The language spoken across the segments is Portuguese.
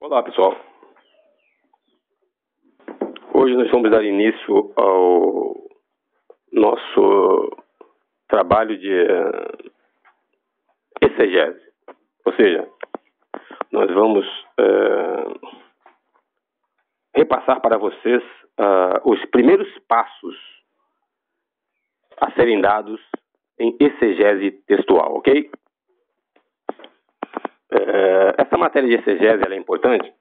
Olá, pessoal. Hoje nós vamos dar início ao nosso trabalho de exegese. Ou seja, nós vamos repassar para vocês os primeiros passos a serem dados em exegese textual, ok? Essa matéria de exegese ela é importante,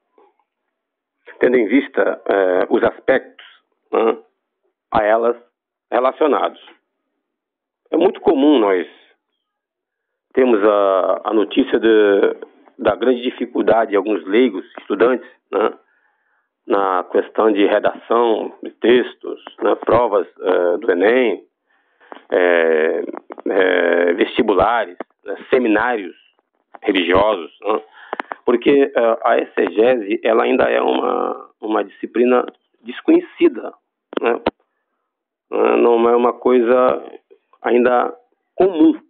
tendo em vista os aspectos a elas relacionados. É muito comum nós termos a notícia da grande dificuldade de alguns leigos, estudantes, na questão de redação de textos, provas do Enem, vestibulares, seminários religiosos, porque a exegese ela ainda é uma disciplina desconhecida, não é uma coisa ainda comum.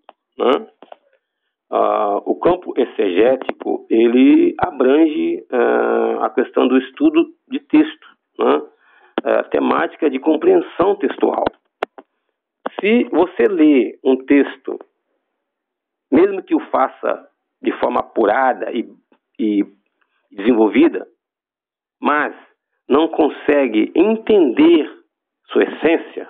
O campo exegético ele abrange a questão do estudo de texto, a temática de compreensão textual. Se você lê um texto, mesmo que o faça de forma apurada e desenvolvida, mas não consegue entender sua essência,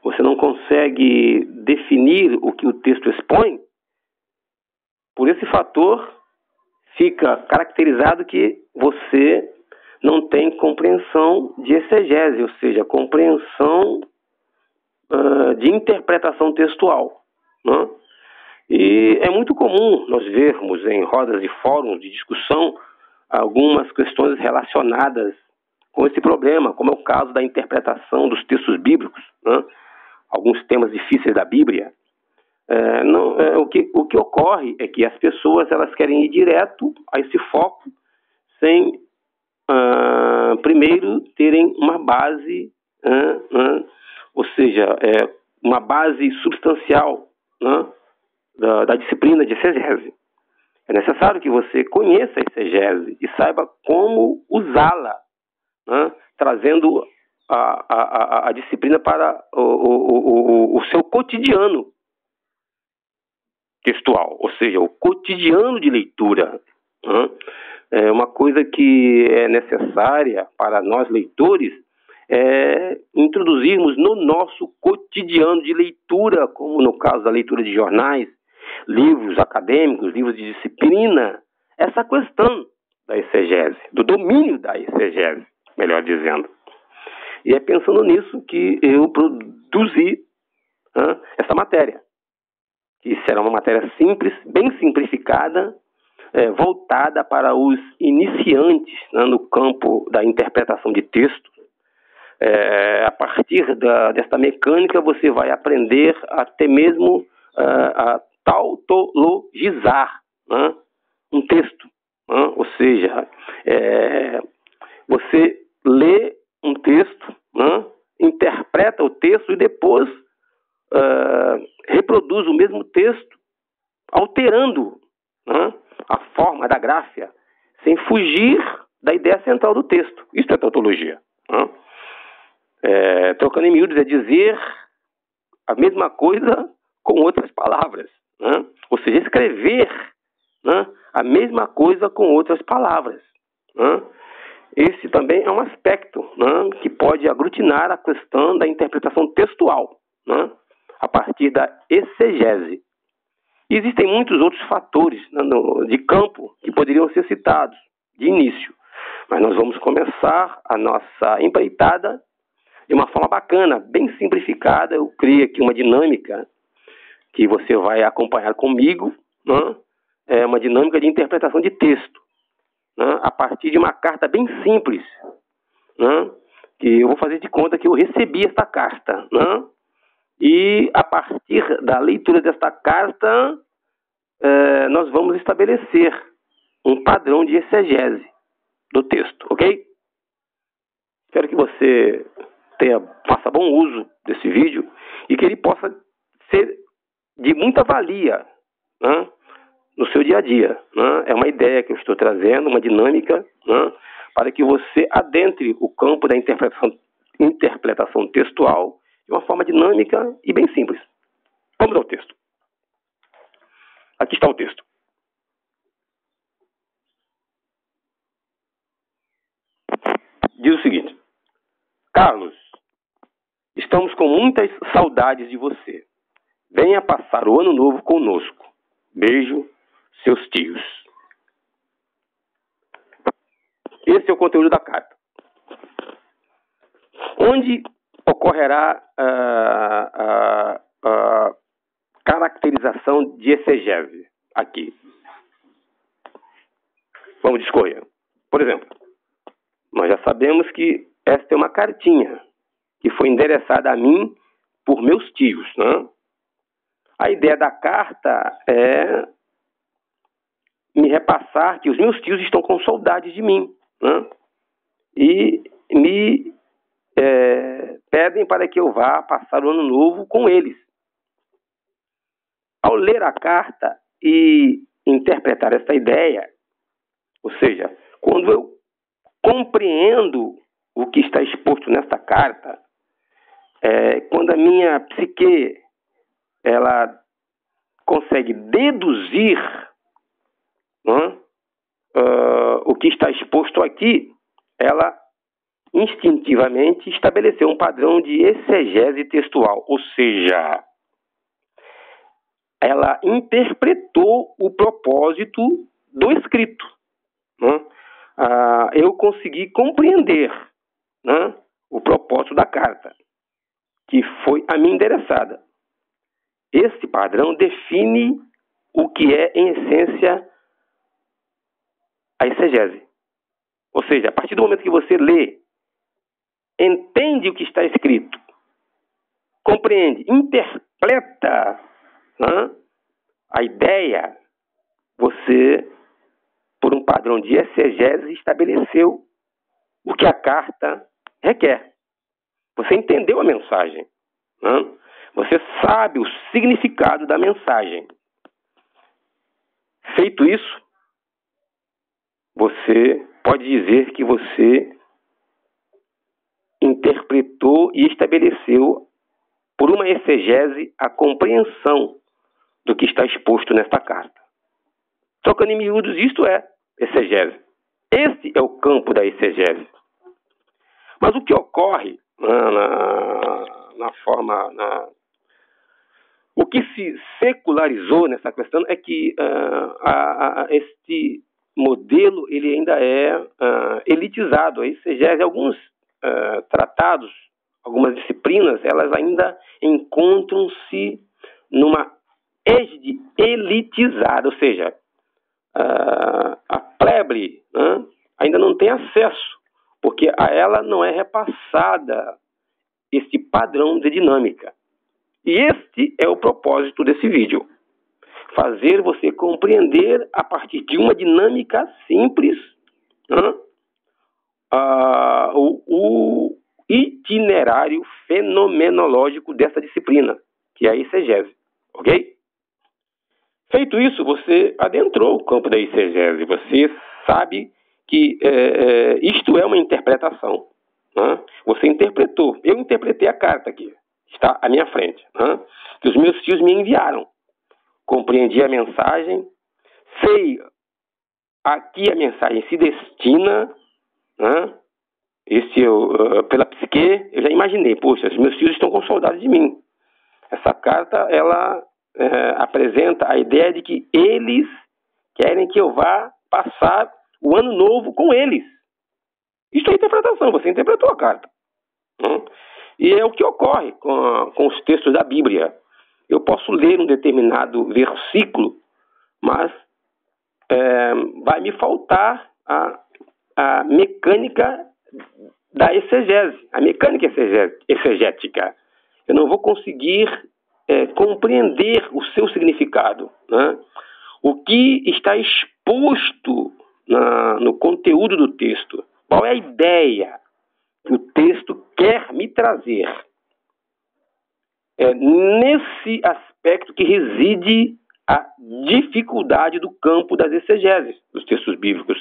você não consegue definir o que o texto expõe, por esse fator fica caracterizado que você não tem compreensão de exegese, ou seja, compreensão de interpretação textual. E é muito comum nós vermos em rodas de fóruns de discussão algumas questões relacionadas com esse problema, como é o caso da interpretação dos textos bíblicos, alguns temas difíceis da Bíblia. O que ocorre é que as pessoas elas querem ir direto a esse foco sem primeiro terem uma base, ou seja, uma base substancial da disciplina de exegese. É necessário que você conheça a exegese e saiba como usá-la, trazendo a disciplina para o seu cotidiano textual, ou seja, o cotidiano de leitura. É uma coisa que é necessária para nós leitores introduzirmos no nosso cotidiano de leitura, como no caso da leitura de jornais, livros acadêmicos, livros de disciplina, essa questão da exegese, do domínio da exegese, melhor dizendo. E é pensando nisso que eu produzi essa matéria, que será uma matéria simples, bem simplificada, voltada para os iniciantes no campo da interpretação de texto. A partir desta mecânica você vai aprender até mesmo a tautologizar um texto. Ou seja, você lê um texto, interpreta o texto e depois reproduz o mesmo texto, alterando a forma da gráfica, sem fugir da ideia central do texto. Isso é tautologia. Trocando em miúdos é dizer a mesma coisa com outras palavras, ou seja, escrever a mesma coisa com outras palavras. Esse também é um aspecto que pode aglutinar a questão da interpretação textual, a partir da exegese. Existem muitos outros fatores de campo que poderiam ser citados de início, mas nós vamos começar a nossa empreitada de uma forma bacana, bem simplificada. Eu criei aqui uma dinâmica que você vai acompanhar comigo, é uma dinâmica de interpretação de texto, a partir de uma carta bem simples, que eu vou fazer de conta que eu recebi esta carta, e a partir da leitura desta carta nós vamos estabelecer um padrão de exegese do texto, ok? Espero que você faça bom uso desse vídeo e que ele possa ser de muita valia no seu dia a dia, né? É uma ideia que eu estou trazendo, uma dinâmica, né? Para que você adentre o campo da interpretação textual de uma forma dinâmica e bem simples. Vamos ao texto. Aqui está o texto. Diz o seguinte: Carlos, estamos com muitas saudades de você. Venha passar o ano novo conosco. Beijo, seus tios. Esse é o conteúdo da carta. Onde ocorrerá a caracterização de exegese aqui? Vamos discorrer. Por exemplo, nós já sabemos que esta é uma cartinha que foi endereçada a mim por meus tios, né? A ideia da carta é me repassar que os meus tios estão com saudades de mim, né? E me pedem para que eu vá passar o ano novo com eles. Ao ler a carta e interpretar essa ideia, ou seja, quando eu compreendo o que está exposto nesta carta, quando a minha psique ela consegue deduzir, né, o que está exposto aqui, ela instintivamente estabeleceu um padrão de exegese textual, ou seja, ela interpretou o propósito do escrito, né? Eu consegui compreender, né, o propósito da carta, que foi a mim endereçada. Esse padrão define o que é, em essência, a exegese. Ou seja, a partir do momento que você lê, entende o que está escrito, compreende, interpreta, né, a ideia, você, por um padrão de exegese, estabeleceu o que a carta requer. Você entendeu a mensagem, né? Você sabe o significado da mensagem. Feito isso, você pode dizer que você interpretou e estabeleceu, por uma exegese, a compreensão do que está exposto nesta carta. Trocando em miúdos, isto é exegese. Esse é o campo da exegese. Mas o que ocorre o que se secularizou nessa questão é que este modelo ele ainda é elitizado. A exegese, alguns tratados, algumas disciplinas, elas ainda encontram-se numa égide elitizada, ou seja, a plebe, né, ainda não tem acesso, porque a ela não é repassada este padrão de dinâmica. E este é o propósito desse vídeo. Fazer você compreender, a partir de uma dinâmica simples, né, o itinerário fenomenológico dessa disciplina, que é a exegese. Ok? Feito isso, você adentrou o campo da exegese. Você sabe que isto é uma interpretação, né? Você interpretou. Eu interpretei a carta aqui. Está à minha frente, né, que os meus tios me enviaram. Compreendi a mensagem, sei a que a mensagem se destina, né, pela psique, eu já imaginei, poxa, os meus tios estão com saudade de mim. Essa carta, ela apresenta a ideia de que eles querem que eu vá passar o ano novo com eles. Isso é interpretação, você interpretou a carta, né? E é o que ocorre com os textos da Bíblia. Eu posso ler um determinado versículo, mas vai me faltar a mecânica da exegese, a mecânica exegética. Eu não vou conseguir compreender o seu significado, né? O que está exposto no conteúdo do texto. Qual é a ideia que o texto quer me trazer? É nesse aspecto que reside a dificuldade do campo das exegeses dos textos bíblicos.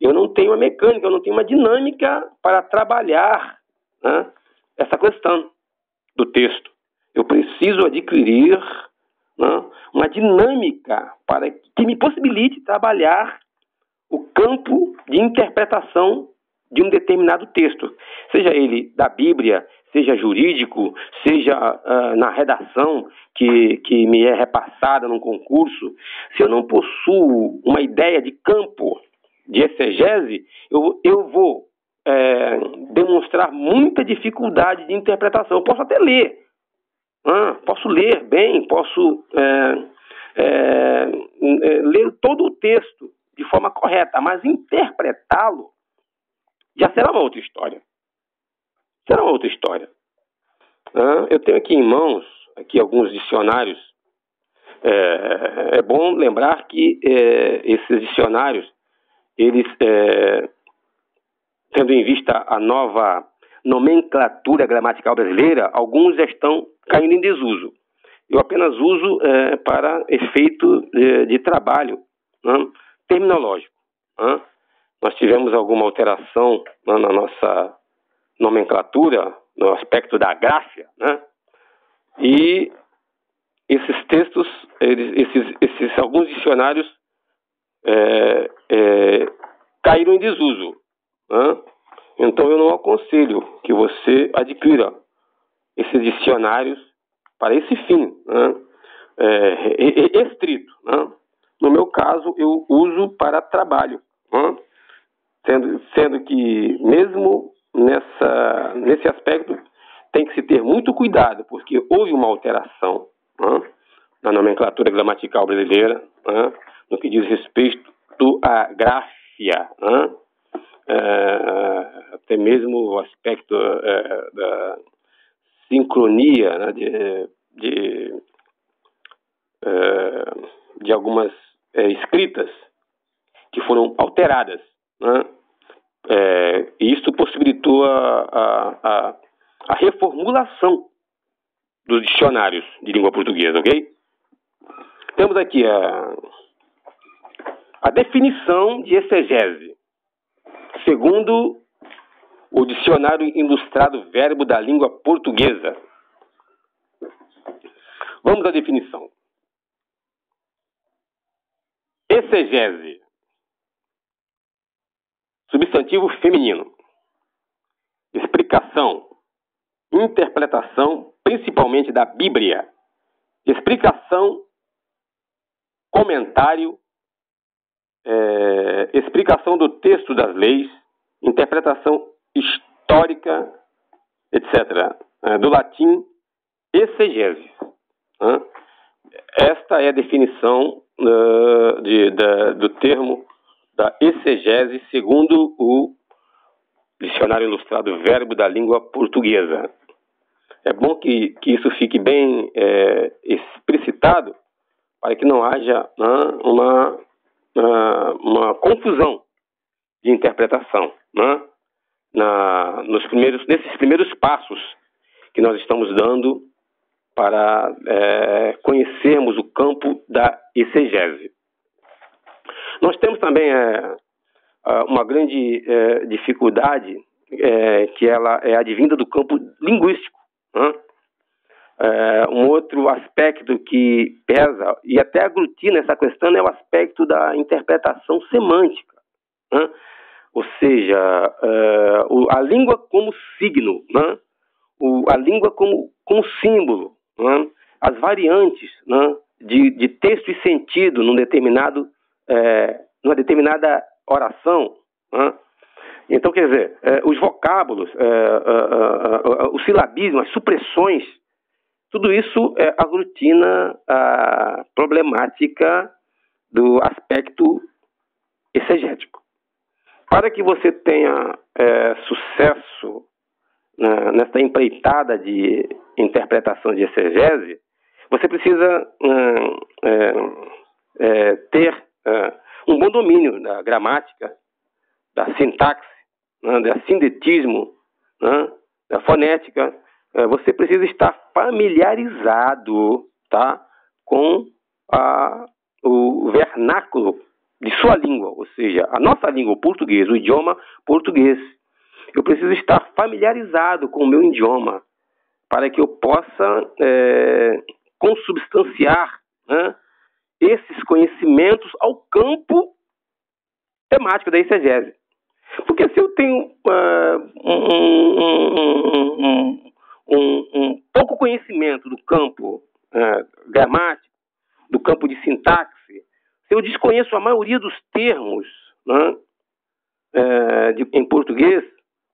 Eu não tenho uma mecânica, eu não tenho uma dinâmica para trabalhar, né, essa questão do texto. Eu preciso adquirir, né, uma dinâmica para que me possibilite trabalhar o campo de interpretação de um determinado texto, seja ele da Bíblia, seja jurídico, seja na redação que me é repassada num concurso. Se eu não possuo uma ideia de campo de exegese, eu vou demonstrar muita dificuldade de interpretação. Eu posso até ler, posso ler bem, posso ler todo o texto de forma correta, mas interpretá-lo já será uma outra história. Será uma outra história. Eu tenho aqui em mãos alguns dicionários. É bom lembrar que esses dicionários, eles, tendo em vista a nova nomenclatura gramatical brasileira, alguns já estão caindo em desuso. Eu apenas uso para efeito de trabalho, terminológico. Nós tivemos alguma alteração na nossa nomenclatura, no aspecto da gráfia, né? E esses textos, esses alguns dicionários caíram em desuso, né? Então eu não aconselho que você adquira esses dicionários para esse fim, né? Estrito, né? No meu caso, eu uso para trabalho, né? Sendo que mesmo nesse aspecto tem que se ter muito cuidado, porque houve uma alteração, na nomenclatura gramatical brasileira, no que diz respeito à gráfia, até mesmo o aspecto da sincronia, né, de algumas escritas que foram alteradas, né? E isso possibilitou a reformulação dos dicionários de língua portuguesa, ok? Temos aqui a definição de exegese, segundo o Dicionário Ilustrado Verbo da Língua Portuguesa. Vamos à definição. Exegese. Substantivo feminino. Explicação. Interpretação, principalmente da Bíblia. Explicação, comentário, explicação do texto das leis, interpretação histórica, etc. Do latim, exegese. Esta é a definição do termo da exegese, segundo o Dicionário Ilustrado Verbo da Língua Portuguesa. É bom que isso fique bem explicitado, para que não haja uma confusão de interpretação, nesses primeiros passos que nós estamos dando para conhecermos o campo da exegese. Nós temos também uma grande dificuldade, que ela é advinda do campo linguístico. Um outro aspecto que pesa e até aglutina essa questão é o aspecto da interpretação semântica, ou seja, a língua como signo, a língua como símbolo, as variantes, de texto e sentido numa determinada oração. Então, quer dizer, os vocábulos, o silabismo, as supressões, tudo isso aglutina a problemática do aspecto exegético. Para que você tenha sucesso nessa empreitada de interpretação de exegese, você precisa ter um bom domínio da gramática, da sintaxe, da sindetismo, da fonética. Você precisa estar familiarizado, com o vernáculo de sua língua, ou seja, a nossa língua, o português, o idioma português. Eu preciso estar familiarizado com o meu idioma para que eu possa consubstanciar, né, esses conhecimentos ao campo temático da exegese. Porque se eu tenho um pouco conhecimento do campo gramático, do campo de sintaxe, se eu desconheço a maioria dos termos, né, em português,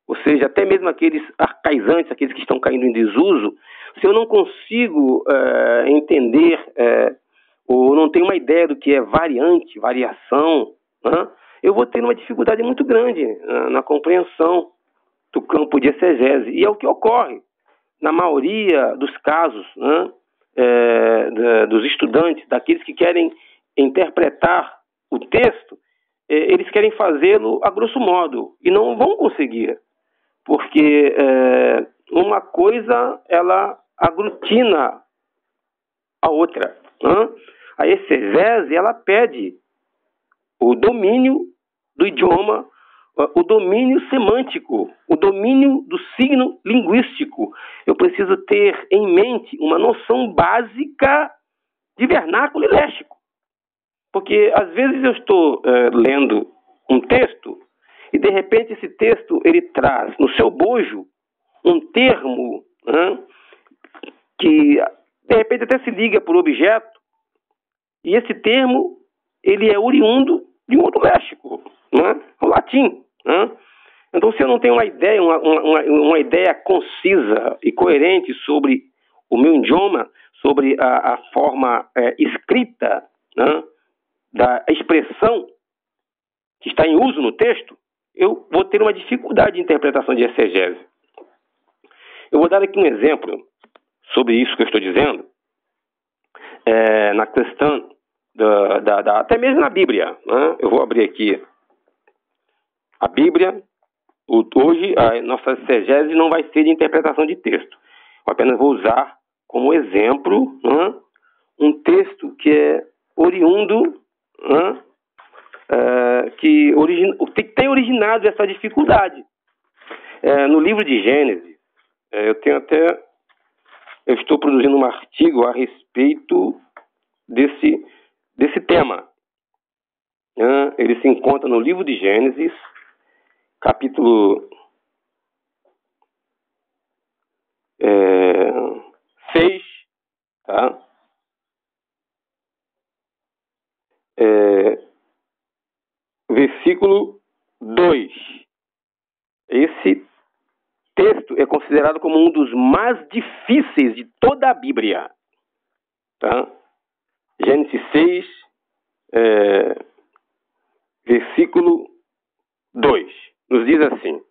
ou seja, até mesmo aqueles arcaizantes, aqueles que estão caindo em desuso, se eu não consigo entender ou não tenho uma ideia do que é variante, variação, né, eu vou ter uma dificuldade muito grande na compreensão do campo de exegese. E é o que ocorre na maioria dos casos, né, dos estudantes, daqueles que querem interpretar o texto, eles querem fazê-lo a grosso modo e não vão conseguir, porque uma coisa ela aglutina a outra, né? A exegese ela pede o domínio do idioma, o domínio semântico, o domínio do signo linguístico. Eu preciso ter em mente uma noção básica de vernáculo e léxico. Porque às vezes eu estou lendo um texto e de repente esse texto ele traz no seu bojo um termo, né, que de repente até se liga por objeto, e esse termo ele é oriundo de um outro léxico, né, o latim, né? Então, se eu não tenho uma ideia, uma ideia concisa e coerente sobre o meu idioma, sobre a forma escrita, né, da expressão que está em uso no texto, eu vou ter uma dificuldade de interpretação de exegese. Eu vou dar aqui um exemplo sobre isso que eu estou dizendo, na questão até mesmo na Bíblia, né? Eu vou abrir aqui a Bíblia. Hoje a nossa exegese não vai ser de interpretação de texto. Eu apenas vou usar como exemplo, né, um texto que é oriundo, né, que tem originado essa dificuldade. No livro de Gênesis, eu estou produzindo um artigo a respeito desse tema. Ele se encontra no livro de Gênesis, capítulo 6, tá? Versículo 2. Esse texto é considerado como um dos mais difíceis de toda a Bíblia, tá? Gênesis 6, versículo 2, nos diz assim: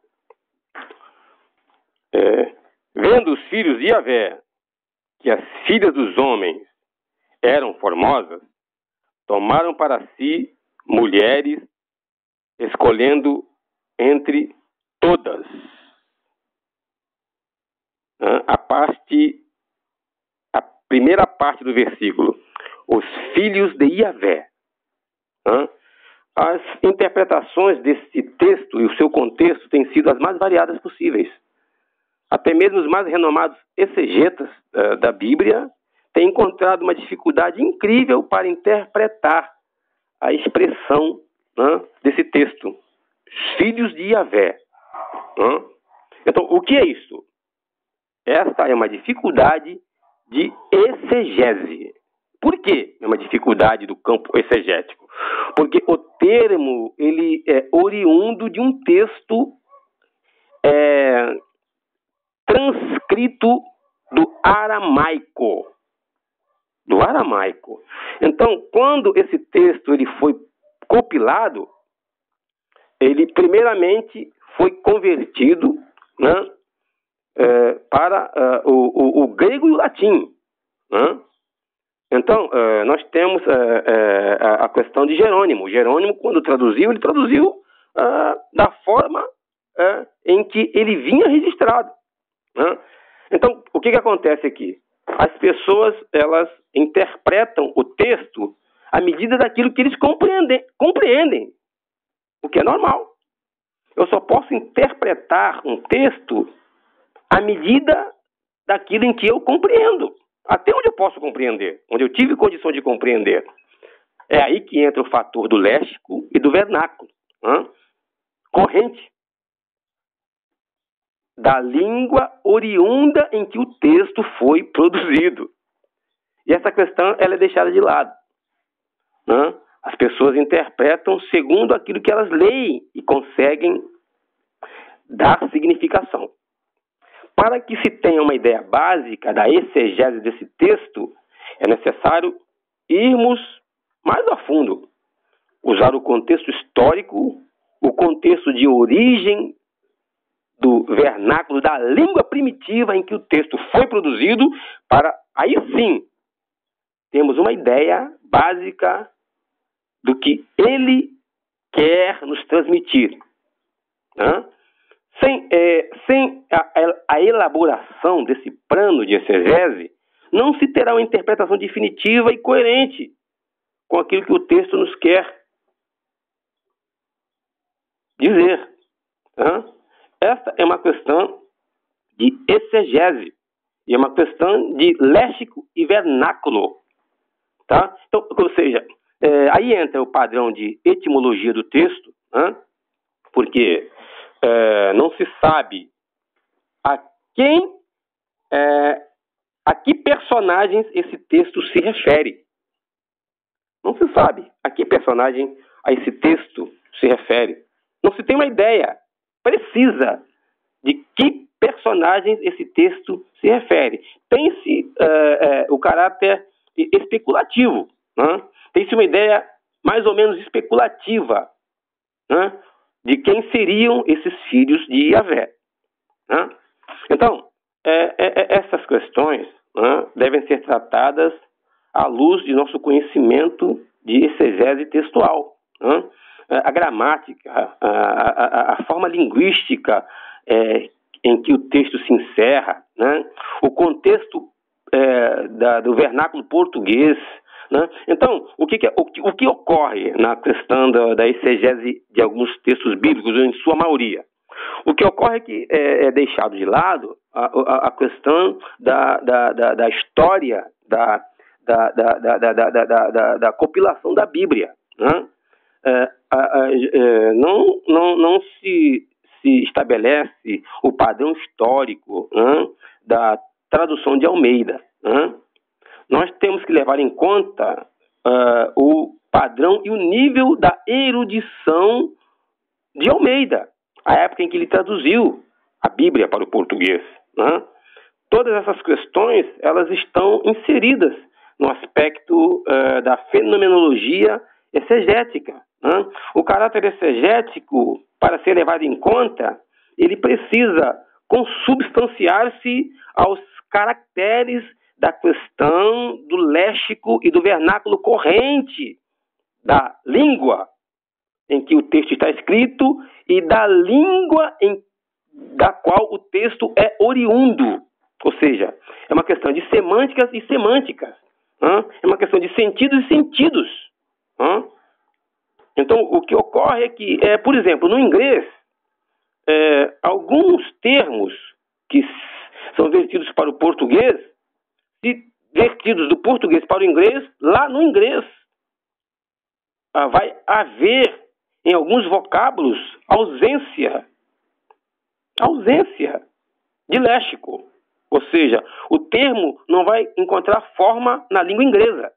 vendo os filhos de Yahvé que as filhas dos homens eram formosas, tomaram para si mulheres, escolhendo entre todas. A primeira parte do versículo, os filhos de Yahvé. As interpretações desse texto e o seu contexto têm sido as mais variadas possíveis. Até mesmo os mais renomados exegetas da Bíblia têm encontrado uma dificuldade incrível para interpretar a expressão, né, desse texto. Filhos de Yahvé. Então, o que é isso? Esta é uma dificuldade de exegese. Por que é uma dificuldade do campo exegético? Porque o termo ele é oriundo de um texto transcrito do aramaico. Então, quando esse texto ele foi compilado, ele primeiramente foi convertido, né, para o grego e o latim, né? Então, nós temos a questão de Jerônimo. Jerônimo, quando traduziu, ele traduziu da forma em que ele vinha registrado, né? Então, o que acontece aqui? As pessoas, elas interpretam o texto à medida daquilo que eles compreendem, o que é normal. Eu só posso interpretar um texto à medida daquilo em que eu compreendo. Até onde eu posso compreender, onde eu tive condição de compreender. É aí que entra o fator do léxico e do vernáculo. Corrente da língua oriunda em que o texto foi produzido. E essa questão ela é deixada de lado. As pessoas interpretam segundo aquilo que elas leem e conseguem dar significação. Para que se tenha uma ideia básica da exegese desse texto, é necessário irmos mais a fundo, usar o contexto histórico, o contexto de origem do vernáculo, da língua primitiva em que o texto foi produzido, para aí sim termos uma ideia básica do que ele quer nos transmitir. Sem a elaboração desse plano de exegese, não se terá uma interpretação definitiva e coerente com aquilo que o texto nos quer dizer. Esta é uma questão de exegese e é uma questão de léxico e vernáculo. Então, ou seja, aí entra o padrão de etimologia do texto, porque não se sabe a que personagens esse texto se refere. Não se sabe a que personagem a esse texto se refere. Não se tem uma ideia precisa de que personagens esse texto se refere. Tem-se o caráter especulativo. Tem-se uma ideia mais ou menos especulativa de quem seriam esses filhos de Yahvé. Então, essas questões devem ser tratadas à luz de nosso conhecimento de exegese textual. A gramática, a forma linguística em que o texto se encerra, o contexto do vernáculo português. Então, o que ocorre na questão da exegese de alguns textos bíblicos, em sua maioria? O que ocorre é que é deixado de lado a questão da história, da compilação da Bíblia. Não se estabelece o padrão histórico da tradução de Almeida. Nós temos que levar em conta o padrão e o nível da erudição de Almeida, a época em que ele traduziu a Bíblia para o português. Todas essas questões elas estão inseridas no aspecto da fenomenologia exegética. O caráter exegético, para ser levado em conta, ele precisa consubstanciar-se aos caracteres da questão do léxico e do vernáculo corrente da língua em que o texto está escrito e da língua da qual o texto é oriundo. Ou seja, é uma questão de semânticas e semânticas. É uma questão de sentidos e sentidos. Então, o que ocorre é que, por exemplo, no inglês, alguns termos que são vertidos para o português, se vertidos do português para o inglês, lá no inglês vai haver, em alguns vocábulos, ausência de léxico. Ou seja, o termo não vai encontrar forma na língua inglesa.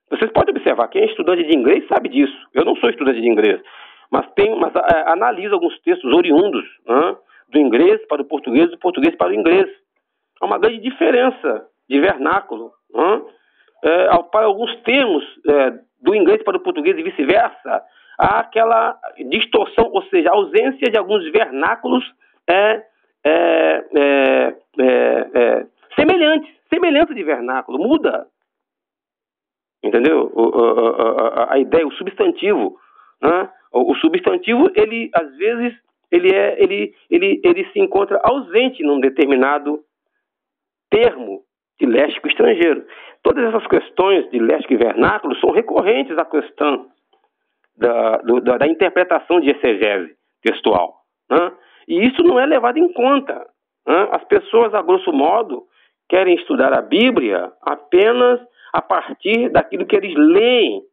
Vocês podem observar, quem é estudante de inglês sabe disso. Eu não sou estudante de inglês, mas analisa alguns textos oriundos do inglês para o português, do português para o inglês. Há uma grande diferença de vernáculo. Para alguns termos do inglês para o português e vice-versa, há aquela distorção, ou seja, a ausência de alguns vernáculos semelhantes de vernáculo. Muda. Entendeu? A ideia, o substantivo. O substantivo, ele, às vezes, ele se encontra ausente num determinado termo de léxico estrangeiro. Todas essas questões de léxico e vernáculo são recorrentes à questão da interpretação de exegese textual, né? E isso não é levado em conta, né? As pessoas, a grosso modo, querem estudar a Bíblia apenas a partir daquilo que eles leem.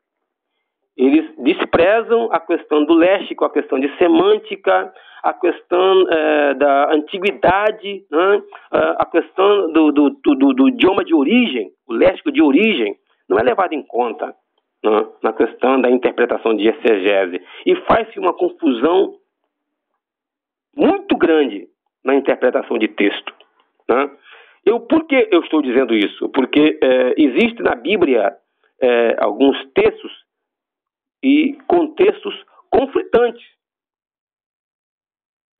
Eles desprezam a questão do léxico, a questão de semântica, a questão da antiguidade, né? A questão do idioma de origem, o léxico de origem, não é levado em conta, né? Na questão da interpretação de exegese. E faz-se uma confusão muito grande na interpretação de texto, né? Por que eu estou dizendo isso? Porque existe na Bíblia alguns textos e contextos conflitantes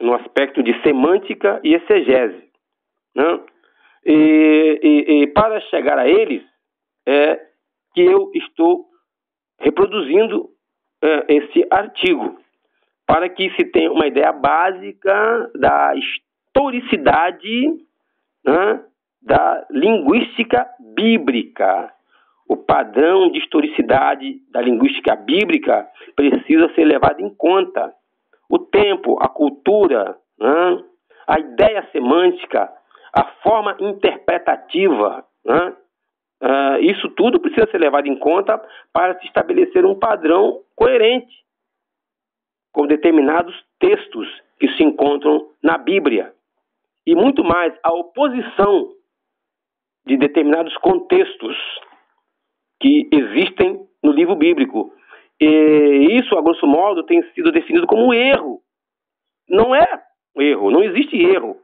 no aspecto de semântica e exegese, né? E para chegar a eles é que eu estou reproduzindo esse artigo, para que se tenha uma ideia básica da historicidade, né, da linguística bíblica. O padrão de historicidade da linguística bíblica precisa ser levado em conta. O tempo, a cultura, né, a ideia semântica, a forma interpretativa, né, isso tudo precisa ser levado em conta para se estabelecer um padrão coerente com determinados textos que se encontram na Bíblia. E muito mais, a oposição de determinados contextos que existem no livro bíblico. E isso, a grosso modo, tem sido definido como erro. Não é erro, não existe erro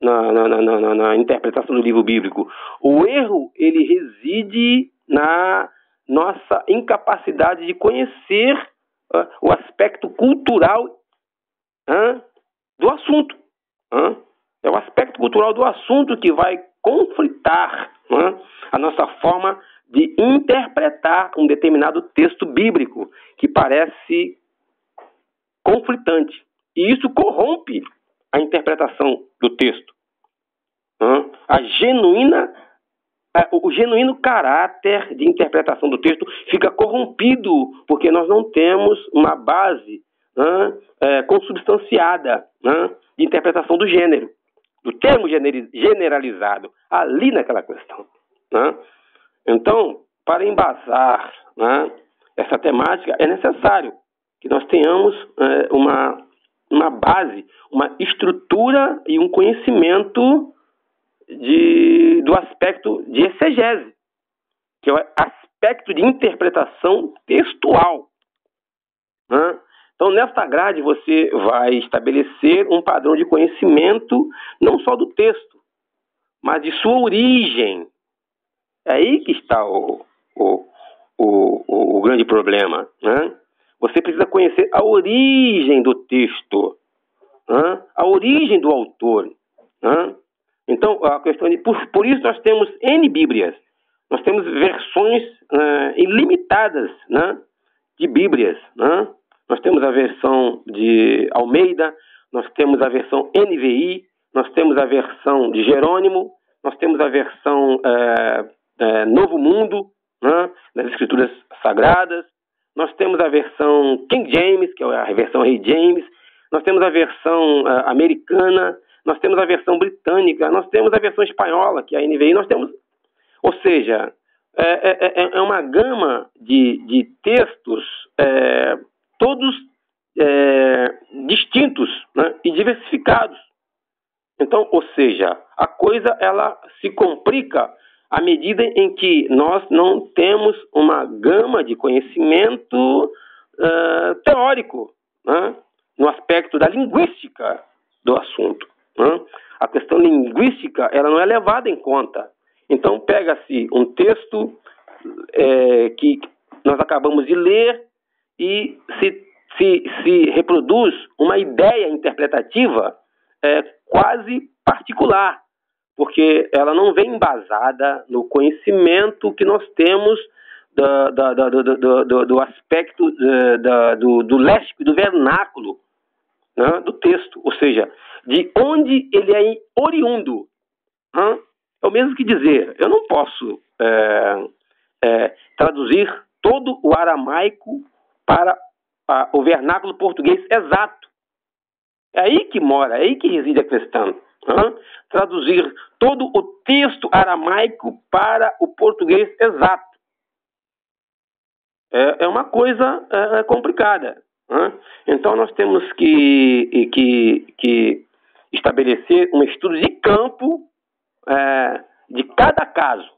na interpretação do livro bíblico. O erro, ele reside na nossa incapacidade de conhecer o aspecto cultural do assunto. É o aspecto cultural do assunto que vai conflitar a nossa forma de interpretar um determinado texto bíblico que parece conflitante. E isso corrompe a interpretação do texto. O genuíno caráter de interpretação do texto fica corrompido porque nós não temos uma base consubstanciada de interpretação do gênero, do termo generalizado ali naquela questão. Então, para embasar essa temática, é necessário que nós tenhamos uma base, uma estrutura e um conhecimento do aspecto de exegese, que é o aspecto de interpretação textual. Então, nesta grade, você vai estabelecer um padrão de conhecimento não só do texto, mas de sua origem. É aí que está o grande problema, né? Você precisa conhecer a origem do texto, a origem do autor. Então, a questão por isso nós temos N Bíblias. Nós temos versões ilimitadas, de Bíblias. Nós temos a versão de Almeida, nós temos a versão NVI, nós temos a versão de Jerônimo, nós temos a versão Novo Mundo, das Escrituras Sagradas, nós temos a versão King James, que é a versão Rei James, nós temos a versão americana, nós temos a versão britânica, nós temos a versão espanhola, que é a NVI, ou seja, é uma gama de textos, todos distintos, e diversificados. Então, ou seja, a coisa ela se complica à medida em que nós não temos uma gama de conhecimento teórico, no aspecto da linguística do assunto. A questão linguística ela não é levada em conta. Então, pega-se um texto que nós acabamos de ler e se reproduz uma ideia interpretativa quase particular, porque ela não vem embasada no conhecimento que nós temos do aspecto do léxico, do vernáculo, do texto, ou seja, de onde ele é oriundo. É o mesmo que dizer, eu não posso traduzir todo o aramaico para o vernáculo português exato. É aí que mora, é aí que reside a questão. Traduzir todo o texto aramaico para o português exato. É uma coisa complicada. Então nós temos que estabelecer um estudo de campo de cada caso.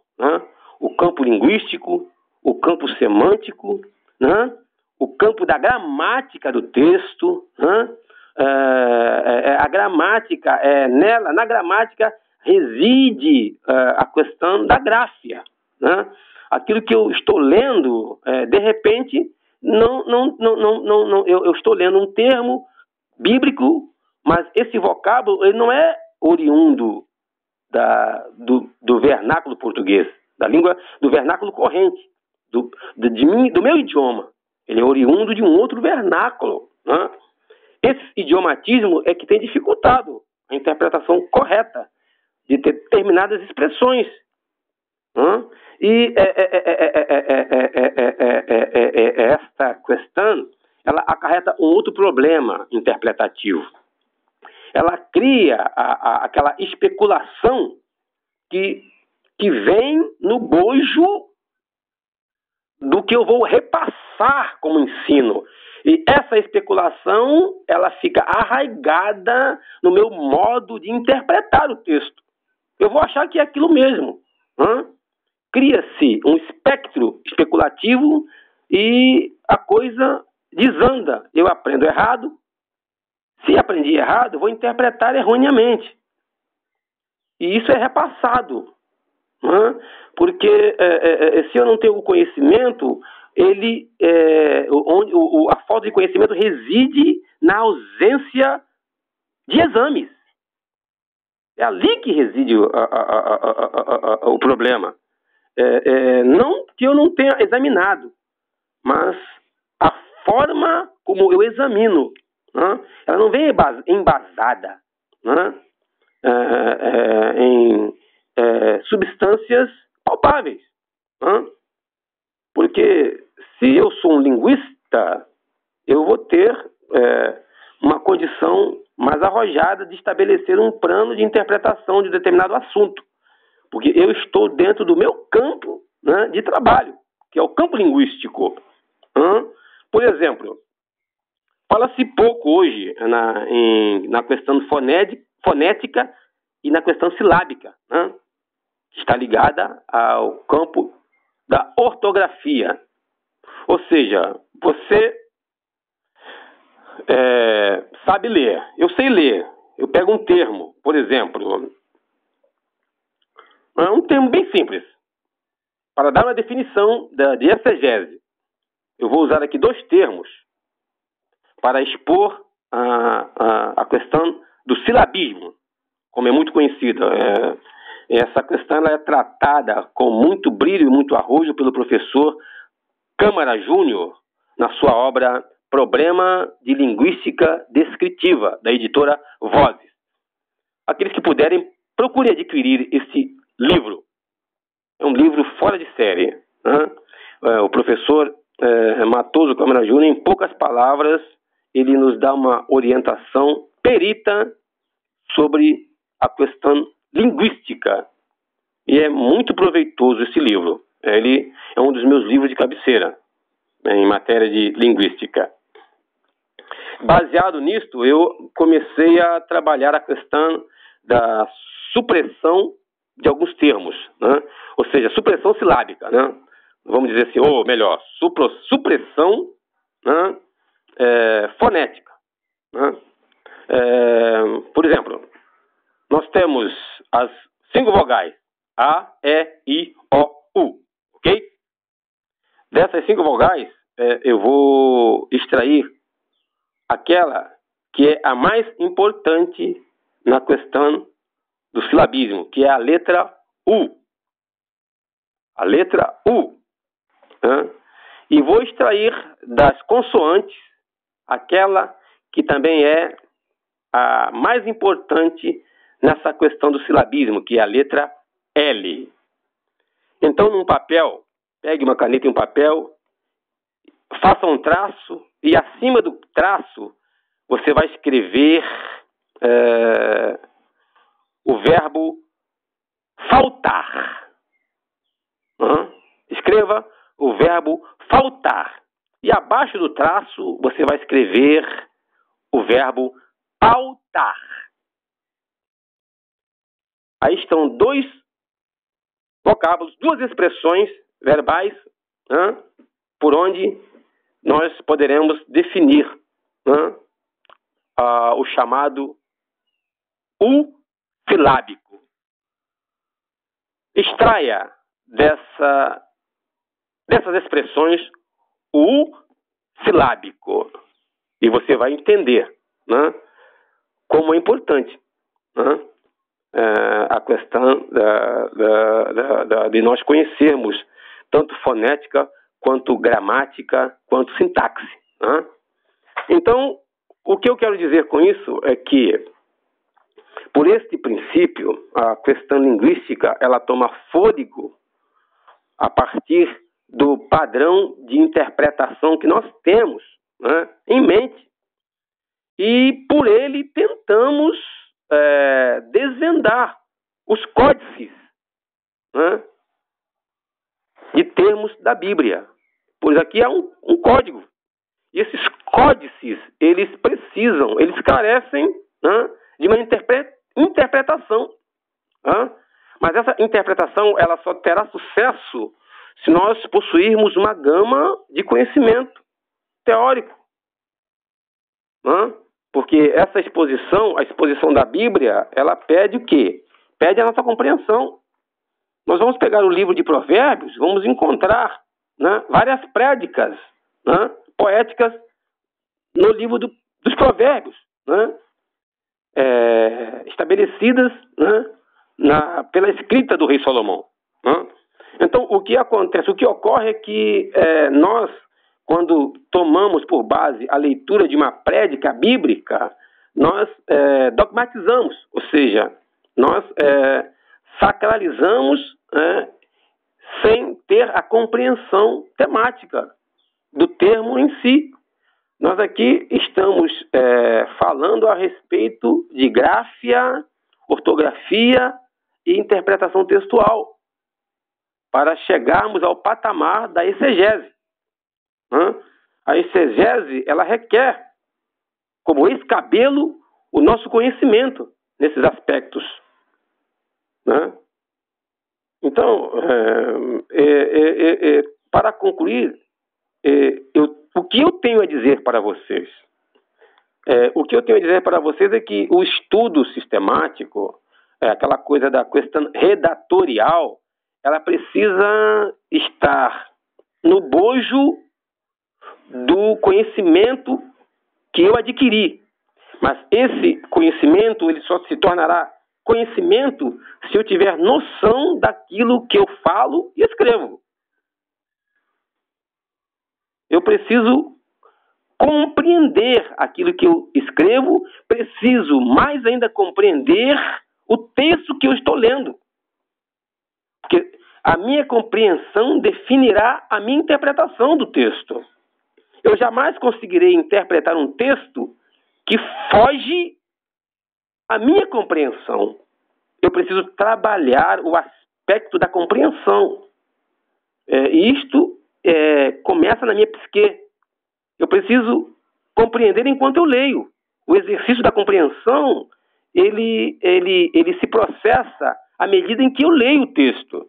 O campo linguístico, o campo semântico, o campo da gramática do texto. A gramática, na gramática reside a questão da gráfia. Aquilo que eu estou lendo, de repente, eu estou lendo um termo bíblico, mas esse vocábulo ele não é oriundo do vernáculo português, da língua do vernáculo corrente, do meu idioma. Ele é oriundo de um outro vernáculo. Esse idiomatismo é que tem dificultado a interpretação correta de determinadas expressões. E esta questão, ela acarreta um outro problema interpretativo. Ela cria aquela especulação que vem no bojo do que eu vou repassar como ensino. E essa especulação, ela fica arraigada no meu modo de interpretar o texto. Eu vou achar que é aquilo mesmo. Cria-se um espectro especulativo e a coisa desanda. Eu aprendo errado. Se aprendi errado, eu vou interpretar erroneamente. E isso é repassado. Porque se eu não tenho o conhecimento, a falta de conhecimento reside na ausência de exames. É ali que reside o problema. Não que eu não tenha examinado, mas a forma como eu examino, ela não vem embasada em substâncias palpáveis. Porque se eu sou um linguista, eu vou ter uma condição mais arrojada de estabelecer um plano de interpretação de determinado assunto. Porque eu estou dentro do meu campo de trabalho, que é o campo linguístico. Por exemplo, fala-se pouco hoje na questão fonética e na questão silábica, que está ligada ao campo da ortografia. Ou seja, você sabe ler. Eu sei ler. Eu pego um termo, por exemplo, um termo bem simples, para dar uma definição de exegese. Eu vou usar aqui 2 termos para expor a questão do silabismo, como é muito conhecida. Essa questão ela é tratada com muito brilho e muito arrojo pelo professor Câmara Júnior na sua obra Problema de Linguística Descritiva, da editora Vozes. Aqueles que puderem, procurem adquirir esse livro. É um livro fora de série. O professor Matoso Câmara Júnior, em poucas palavras, ele nos dá uma orientação perita sobre a questão linguística. E é muito proveitoso esse livro. Ele é um dos meus livros de cabeceira em matéria de linguística. Baseado nisto, eu comecei a trabalhar a questão da supressão de alguns termos, ou seja, supressão silábica, vamos dizer assim, ou melhor, supressão fonética. Por exemplo, nós temos as 5 vogais A, E, I, O, U, ok? Dessas 5 vogais, eu vou extrair aquela que é a mais importante na questão do silabismo, que é a letra U. A letra U. E vou extrair das consoantes aquela que também é a mais importante nessa questão do silabismo, que é a letra L. Então, num papel, pegue uma caneta e um papel, faça um traço e acima do traço você vai escrever o verbo faltar. Escreva o verbo faltar. E abaixo do traço você vai escrever o verbo pautar. Aí estão dois vocábulos, duas expressões verbais, por onde nós poderemos definir o chamado silábico. Extraia dessas expressões o silábico e você vai entender como é importante a questão de nós conhecermos tanto fonética, quanto gramática, quanto sintaxe. Então, o que eu quero dizer com isso é que, por este princípio, a questão linguística ela toma fôlego a partir do padrão de interpretação que nós temos em mente. E por ele tentamos desvendar os códices de termos da Bíblia. Pois aqui há um código. E esses códices, eles carecem de uma interpretação. Mas essa interpretação ela só terá sucesso se nós possuirmos uma gama de conhecimento teórico. Porque essa exposição, a exposição da Bíblia, ela pede o quê? Pede a nossa compreensão. Nós vamos pegar o livro de Provérbios, vamos encontrar várias prédicas poéticas no livro dos Provérbios, estabelecidas pela escrita do rei Salomão. Então, o que acontece? O que ocorre é que nós, quando tomamos por base a leitura de uma prédica bíblica, nós dogmatizamos, ou seja, nós sacralizamos sem ter a compreensão temática do termo em si. Nós aqui estamos falando a respeito de gráfia, ortografia e interpretação textual, para chegarmos ao patamar da exegese. A exegese, ela requer, como escabelo, o nosso conhecimento nesses aspectos. Então, para concluir, o que eu tenho a dizer para vocês? O que eu tenho a dizer para vocês é que o estudo sistemático, aquela coisa da questão redatorial, ela precisa estar no bojo do conhecimento que eu adquiri. Mas esse conhecimento ele só se tornará conhecimento se eu tiver noção daquilo que eu falo e escrevo. Eu preciso compreender aquilo que eu escrevo, preciso mais ainda compreender o texto que eu estou lendo. Porque a minha compreensão definirá a minha interpretação do texto. Eu jamais conseguirei interpretar um texto que foge à minha compreensão. Eu preciso trabalhar o aspecto da compreensão. E isto começa na minha psique. Eu preciso compreender enquanto eu leio. O exercício da compreensão, ele se processa à medida em que eu leio o texto.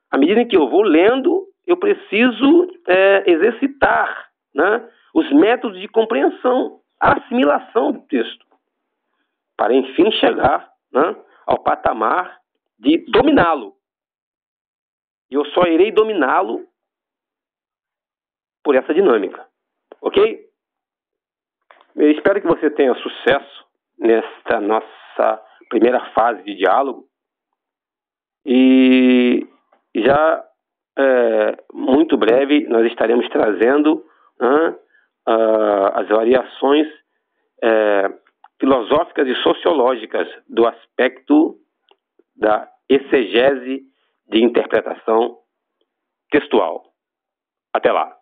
À medida em que eu vou lendo, eu preciso exercitar os métodos de compreensão, a assimilação do texto, para enfim chegar ao patamar de dominá-lo. E eu só irei dominá-lo por essa dinâmica. Ok? Eu espero que você tenha sucesso nesta nossa primeira fase de diálogo. E já muito breve nós estaremos trazendo as variações filosóficas e sociológicas do aspecto da exegese de interpretação textual. Até lá.